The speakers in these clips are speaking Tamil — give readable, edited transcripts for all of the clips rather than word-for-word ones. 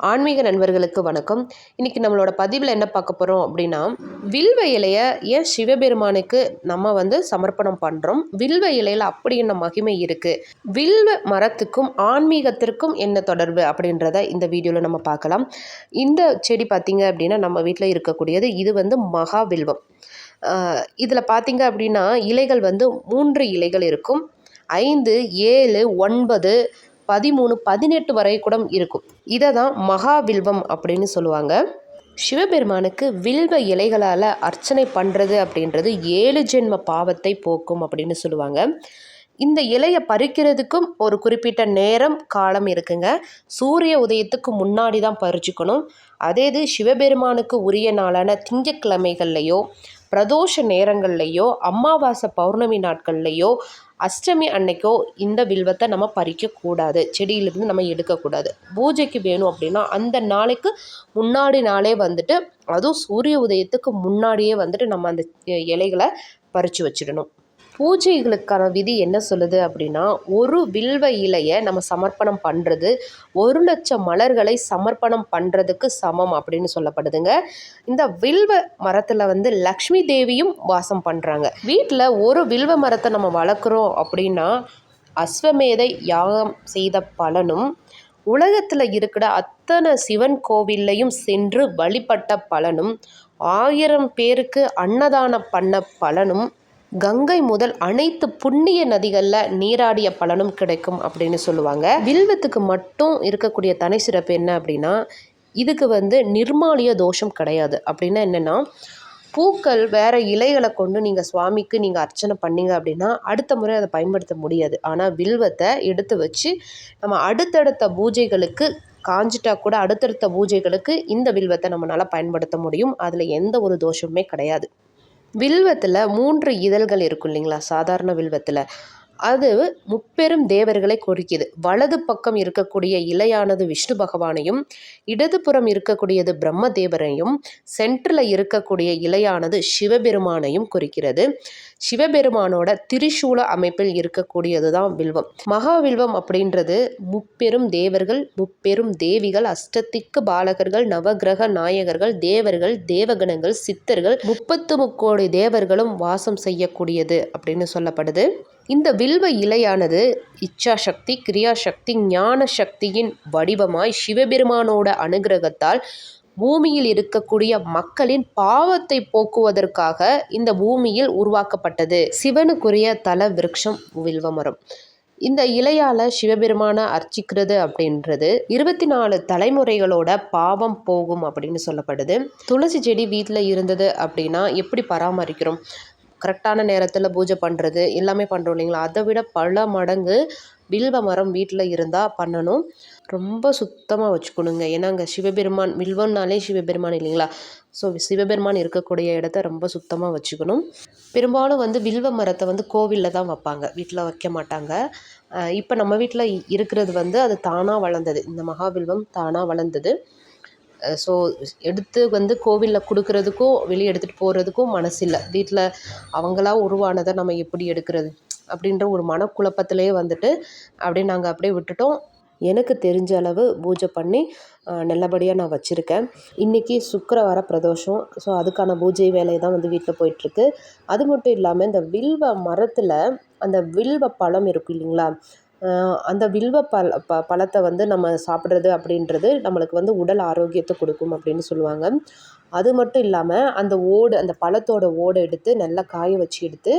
ஆன்மீக நண்பர்களுக்கு வணக்கம். இன்னைக்கு நம்மளோட பதிவில் என்ன பார்க்க போகிறோம் அப்படின்னா, வில்வ இலையை ஏன் சிவபெருமானுக்கு நம்ம சமர்ப்பணம் பண்ணுறோம், வில்வ இலையில் அப்படி என்ன மகிமை இருக்குது, வில்வ மரத்துக்கும் ஆன்மீகத்திற்கும் என்ன தொடர்பு அப்படின்றத இந்த வீடியோவில் நம்ம பார்க்கலாம். இந்த செடி பார்த்திங்க அப்படின்னா நம்ம வீட்டில் இருக்கக்கூடியது. இது மகா வில்வம். இதில் பார்த்திங்க அப்படின்னா இலைகள் 3 இலைகள் இருக்கும். 5, 7, 9, 13, 18 வரை கூட இருக்கும். இதை தான் மகாவில்வம் அப்படின்னு சொல்லுவாங்க. சிவபெருமானுக்கு வில்வ இலைகளால் அர்ச்சனை பண்ணுறது அப்படின்றது 7 ஜென்ம பாவத்தை போக்கும் அப்படின்னு சொல்லுவாங்க. இந்த இலையை பறிக்கிறதுக்கும் ஒரு குறிப்பிட்ட நேரம் காலம் இருக்குங்க. சூரிய உதயத்துக்கு முன்னாடி தான் பறிச்சுக்கணும். அதே இது சிவபெருமானுக்கு உரிய நாளான திங்கட்கிழமைகள்லையோ, பிரதோஷ நேரங்கள்லையோ, அமாவாசை பௌர்ணமி நாட்கள்லையோ, அஷ்டமி அன்னைக்கோ இந்த வில்வத்தை நம்ம பறிக்கக்கூடாது. செடியிலிருந்து நம்ம எடுக்கக்கூடாது. பூஜைக்கு வேணும் அப்படின்னா அந்த நாளைக்கு முன்னாடி நாளே அதுவும் சூரிய உதயத்துக்கு முன்னாடியே நம்ம அந்த இலைகளை பறித்து வச்சிடணும். பூஜைகளுக்கான விதி என்ன சொல்லுது அப்படின்னா, ஒரு வில்வ இலையை நம்ம சமர்ப்பணம் பண்ணுறது 1,00,000 மலர்களை சமர்ப்பணம் பண்ணுறதுக்கு சமம் அப்படின்னு சொல்லப்படுதுங்க. இந்த வில்வ மரத்தில் லக்ஷ்மி தேவியும் வாசம் பண்ணுறாங்க. வீட்டில் ஒரு வில்வ மரத்தை நம்ம வளர்க்குறோம் அப்படின்னா அஸ்வமேதை யாகம் செய்த பலனும், உலகத்தில் இருக்கிற அத்தனை சிவன் கோவில்லையும் சென்று வழிபட்ட பலனும், 1000 பேருக்கு அன்னதானம் பண்ண பலனும், கங்கை முதல் அனைத்து புண்ணிய நதிகளில் நீராடிய பலனும் கிடைக்கும் அப்படின்னு சொல்லுவாங்க. வில்வத்துக்கு மட்டும் இருக்கக்கூடிய தனி சிறப்பு என்ன அப்படின்னா, இதுக்கு நிர்மாலிய தோஷம் கிடையாது. அப்படின்னா என்னென்னா, பூக்கள் வேறு இலைகளை கொண்டு நீங்கள் சுவாமிக்கு நீங்கள் அர்ச்சனை பண்ணிங்க அப்படின்னா அடுத்த முறை அதை பயன்படுத்த முடியாது. ஆனால் வில்வத்தை எடுத்து வச்சு நம்ம அடுத்தடுத்த பூஜைகளுக்கு காஞ்சிட்டா கூட அடுத்தடுத்த பூஜைகளுக்கு இந்த வில்வத்தை நம்மளால் பயன்படுத்த முடியும். அதில் எந்த ஒரு தோஷமுமே கிடையாது. வில்வத்தில் 3 இதழ்கள் இருக்கும் இல்லைங்களா? சாதாரண வில்வத்தில் அது முப்பெரும் தேவர்களை குறிக்குது. வலது பக்கம் இருக்கக்கூடிய இலையானது விஷ்ணு பகவானையும், இடதுபுறம் இருக்கக்கூடியது பிரம்ம தேவரையும், சென்டரில் இருக்கக்கூடிய இலையானது சிவபெருமானையும் குறிக்கிறது. சிவபெருமானோட திரிசூல அமைப்பில் இருக்கக்கூடியது தான் வில்வம். மகாவில்வம் அப்படின்றது முப்பெரும் தேவர்கள், முப்பெரும் தேவிகள், அஷ்டதிக்கு பாலகர்கள், நவகிரக நாயகர்கள், தேவர்கள், தேவகணங்கள், சித்தர்கள், 33 கோடி தேவர்களும் வாசம் செய்யக்கூடியது அப்படின்னு சொல்லப்படுது. இந்த வில்வ இலையானது இச்சாசக்தி, கிரியாசக்தி, ஞான சக்தியின் வடிவமாய் சிவபெருமானோட அனுகிரகத்தால் பூமியில் இருக்கக்கூடிய மக்களின் பாவத்தை போக்குவதற்காக இந்த பூமியில் உருவாக்கப்பட்டது. சிவனுக்குரிய தல விருட்சம் வில்வ மரம். இந்த இலையால் சிவபெருமானை அர்ச்சிக்கிறது அப்படின்றது 24 தலைமுறைகளோட பாவம் போகும் அப்படின்னு சொல்லப்படுது. துளசி செடி வீட்டில் இருந்தது அப்படின்னா எப்படி பராமரிக்கிறோம்? கரெக்டான நேரத்தில் பூஜை பண்ணுறது எல்லாமே பண்ணுறோம் இல்லைங்களா? அதை விட பல மடங்கு வில்வ மரம் வீட்டில் இருந்தால் பண்ணணும். ரொம்ப சுத்தமாக வச்சுக்கணுங்க. ஏன்னா அங்கே சிவபெருமான், வில்வம்னாலே சிவபெருமான் இல்லைங்களா? ஸோ சிவபெருமான் இருக்கக்கூடிய இடத்த ரொம்ப சுத்தமாக வச்சுக்கணும். பெரும்பாலும் வில்வ மரத்தை கோவிலில் தான் வைப்பாங்க, வீட்டில் வைக்க மாட்டாங்க. இப்போ நம்ம வீட்டில் இருக்கிறது அது தானாக வளர்ந்தது. இந்த மகாவில்வம் தானாக வளர்ந்தது. ஸோ எடுத்து கோவிலில் கொடுக்கறதுக்கும் வெளியே எடுத்துகிட்டு போகிறதுக்கும் மனசில்லை. வீட்டில் அவங்களா உருவானதை நம்ம எப்படி எடுக்கிறது அப்படின்ற ஒரு மனக்குழப்பத்திலே அப்படியே நாங்கள் அப்படியே விட்டுட்டோம். எனக்கு தெரிஞ்ச அளவு பூஜை பண்ணி நல்லபடியாக நான் வச்சுருக்கேன். இன்றைக்கி சுக்கிரவார பிரதோஷம். ஸோ அதுக்கான பூஜை வேலை தான் வீட்டில் போயிட்டுருக்கு. அது மட்டும் இல்லாமல் இந்த வில்வ மரத்தில் அந்த வில்வ பழம் இருக்கும் இல்லைங்களா? அந்த வில்வ பழத்தை நம்ம சாப்பிட்றது அப்படின்றது நம்மளுக்கு உடல் ஆரோக்கியத்தை கொடுக்கும் அப்படின்னு சொல்லுவாங்க. அது மட்டும் இல்லாமல் அந்த ஓடு, அந்த பழத்தோட ஓடை எடுத்து நல்லா காய வச்சு எடுத்து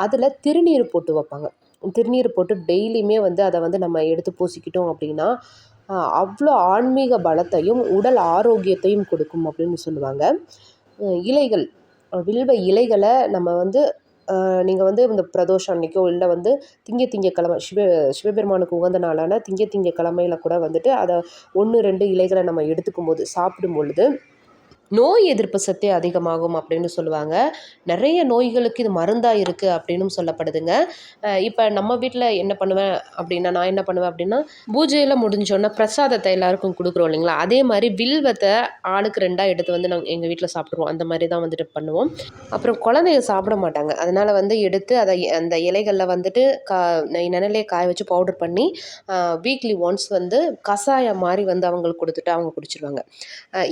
அதில் திருநீர் போட்டு வைப்பாங்க. திருநீர் போட்டு டெய்லியுமே அதை நம்ம எடுத்து பூசிக்கிட்டோம் அப்படின்னா அவ்வளோ ஆன்மீக பலத்தையும் உடல் ஆரோக்கியத்தையும் கொடுக்கும் அப்படின்னு சொல்லுவாங்க. இலைகள், வில்வ இலைகளை நம்ம நீங்கள் இந்த பிரதோஷம் அன்றைக்கோ இல்லை திங்கக்கிழமை சிவபெருமானுக்கு உகந்த நாளான திங்கக்கிழமையில் கூட அதை 1, 2 இலைகளை நம்ம எடுத்துக்கும் போது சாப்பிடும் பொழுது நோய் எதிர்ப்பு சக்தி அதிகமாகும் அப்படின்னு சொல்லுவாங்க. நிறைய நோய்களுக்கு இது மருந்தாக இருக்குது அப்படின்னும் சொல்லப்படுதுங்க. இப்போ நம்ம வீட்டில் என்ன பண்ணுவேன் அப்படின்னா, நான் என்ன பண்ணுவேன் அப்படின்னா, பூஜையில் முடிஞ்சோன்னா பிரசாதத்தை எல்லாருக்கும் கொடுக்குறோம் இல்லைங்களா, அதே மாதிரி வில்வத்தை ஆளுக்கு 2 எடுத்து வந்து நாங்கள் எங்கள் வீட்டில் சாப்பிட்ருவோம். அந்த மாதிரி தான் வந்துட்டு பண்ணுவோம். அப்புறம் குழந்தைங்க சாப்பிட மாட்டாங்க. அதனால் வந்து எடுத்து அதை அந்த இலைகளில் வந்துட்டு நிழலே காய வச்சு பவுடர் பண்ணி வீக்லி ஒன்ஸ் வந்து கஷாயம் மாதிரி வந்து அவங்களுக்கு கொடுத்துட்டு அவங்க குடிச்சிருவாங்க.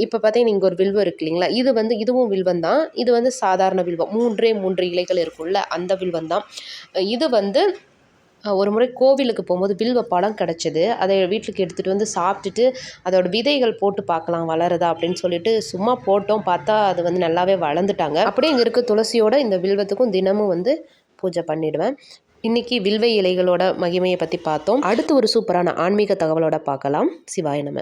இப்போ பார்த்தீங்கன்னா இங்கே ஒரு வில்வம் இருக்கு இல்லைங்களா, இது வந்து இதுவும் வில்வம் தான். இது வந்து சாதாரண வில்வம், 3 இலைகள் இருக்கும்ல, அந்த வில்வம் தான். இது வந்து ஒரு முறை கோவிலுக்கு போகும்போது வில்வ பழம் கிடச்சிது. அதை வீட்டுக்கு எடுத்துகிட்டு வந்து சாப்பிட்டுட்டு அதோட விதைகள் போட்டு பார்க்கலாம் வளருதா அப்படின்னு சொல்லிட்டு சும்மா போட்டோம். பார்த்தா அது வந்து நல்லாவே வளர்ந்துட்டாங்க. அப்படியே இங்கே இருக்க துளசியோட இந்த வில்வத்துக்கும் தினமும் வந்து பூஜை பண்ணிடுவேன். இன்னைக்கு வில்வ இலைகளோட மகிமையை பற்றி பார்த்தோம். அடுத்து ஒரு சூப்பரான ஆன்மீக தகவலோட பார்க்கலாம். சிவாய நம.